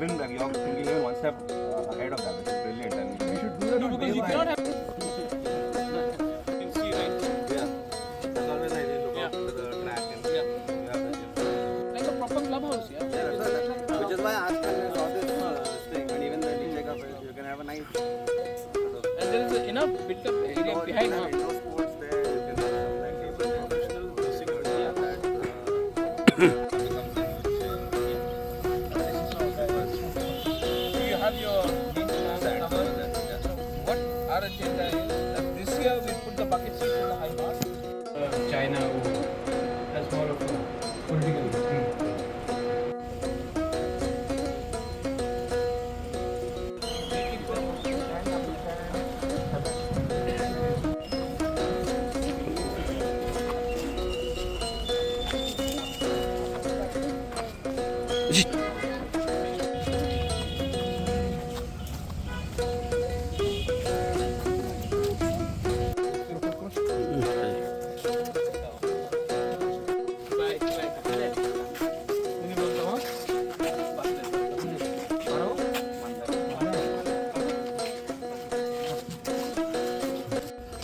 even like you're thinking even one step ahead of that, which is brilliant, and we should do that. No, because you cannot have. You can see, right? Yeah. That's always I look out to the track and you have the gym. Like a proper clubhouse, yeah. Which is why I saw this thing, and even the DJ cafe, you can have a nice. And there is enough built-up area behind. Huh? Indoor sports there. You can have some like professional security that. You have your what our agenda is that this year we put the bucket seats in the high mark. China as more of a political thing.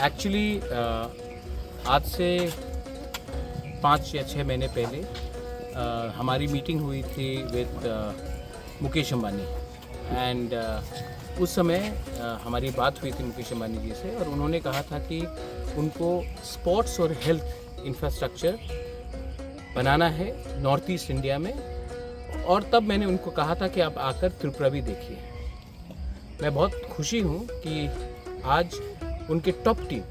Actually आज से 5 या 6 महीने पहले हमारी meeting हुई थी with Mukesh Ambani and उस समय हमारी बात हुई थी मुकेश अंबानी जी से और उन्होंने कहा था कि उनको स्पोर्ट्स और हेल्थ इंफ्रास्ट्रक्चर बनाना है नॉर्थ ईस्ट इंडिया में। और तब मैंने उनको कहा था कि आप आकर त्रिपुरा भी देखिए। मैं बहुत खुशी हूँ कि आज उनके टॉप टीम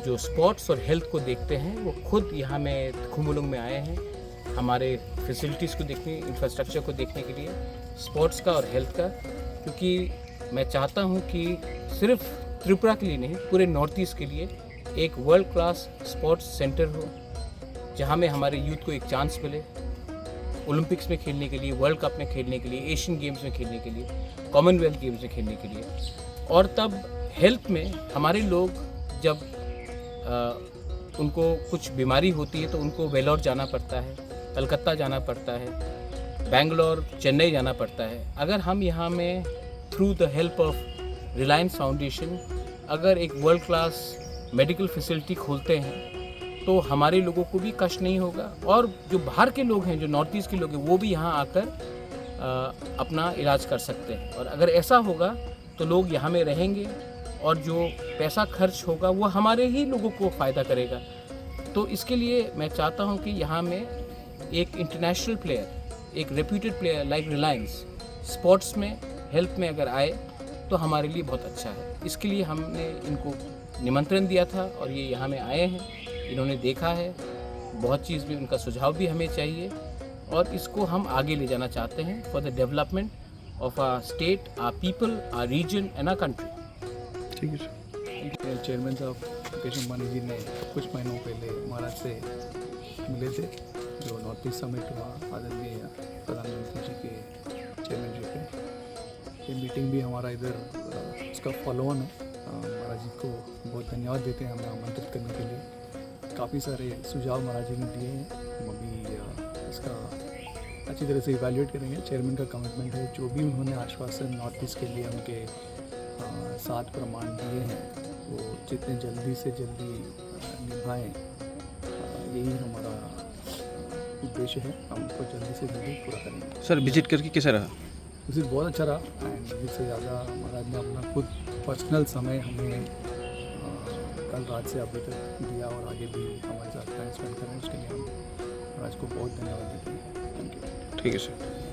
जो स्पोर्ट्स और हेल्थ को देखते हैं वो खुद यहाँ में खुमुलुंग में आए हैं हमारे फैसिलिटीज़ को देखने, इंफ्रास्ट्रक्चर को देखने के लिए, स्पोर्ट्स का और हेल्थ का। क्योंकि मैं चाहता हूँ कि सिर्फ त्रिपुरा के लिए नहीं, पूरे नॉर्थ ईस्ट के लिए एक वर्ल्ड क्लास स्पोर्ट्स सेंटर हो जहाँ में हमारे यूथ को एक चांस मिले ओलंपिक्स में खेलने के लिए, वर्ल्ड कप में खेलने के लिए, एशियन गेम्स में खेलने के लिए, कॉमनवेल्थ गेम्स में खेलने के लिए। और तब हेल्थ में हमारे लोग जब उनको कुछ बीमारी होती है तो उनको वेलोर जाना पड़ता है, कलकत्ता जाना पड़ता है, बेंगलोर, चेन्नई जाना पड़ता है। अगर हम यहाँ में through the help of Reliance foundation अगर एक वर्ल्ड क्लास मेडिकल फैसिलिटी खोलते हैं तो हमारे लोगों को भी कष्ट नहीं होगा और जो बाहर के लोग हैं, जो नॉर्थ ईस्ट के लोग हैं, वो भी यहाँ आकर अपना इलाज कर सकते हैं। और अगर ऐसा होगा तो लोग यहाँ में रहेंगे और जो पैसा खर्च होगा वो हमारे ही लोगों को फ़ायदा करेगा। तो इसके लिए मैं चाहता हूँ कि यहाँ में एक इंटरनेशनल प्लेयर, एक reputed player like Reliance sports में, हेल्थ में अगर आए तो हमारे लिए बहुत अच्छा है। इसके लिए हमने इनको निमंत्रण दिया था और ये यहाँ में आए हैं, इन्होंने देखा है, बहुत चीज़ में उनका सुझाव भी हमें चाहिए और इसको हम आगे ले जाना चाहते हैं for the development of our state, our people, our region and our country. ठीक है सर। चेयरमैन साहब मुकेश अंबानी जी ने कुछ महीनों पहले महाराज से मिले थे, जो नॉर्थ ईस्ट समिट हुआ आदरणीय प्रधानमंत्री जी के चेयरमैनशिप पे। ये मीटिंग भी हमारा इधर उसका फॉलो ऑन है। महाराज जी को बहुत धन्यवाद देते हैं हमें आमंत्रित करने के लिए। काफ़ी सारे सुझाव महाराज जी ने दिए हैं, हम अभी इसका अच्छी तरह से इवैल्यूएट करेंगे। चेयरमैन का कमिटमेंट है, जो भी उन्होंने आश्वासन नॉर्थ ईस्ट के लिए उनके 7 प्रमाण दिए हैं वो जितने जल्दी से जल्दी निभाएं, यही हमारा उद्देश्य है। हम उसको जल्दी से जल्दी पूरा करेंगे। सर विजिट करके कैसा रहा? विजिट बहुत अच्छा रहा एंड विजिट से ज़्यादा महाराज ने अपना खुद पर्सनल समय हमें कल रात से अभी तक दिया और आगे भी हमारे साथ टाइम स्पेंड करें, उसके लिए हम महाराज को बहुत धन्यवाद देते हैं। Thank you. ठीक है सर।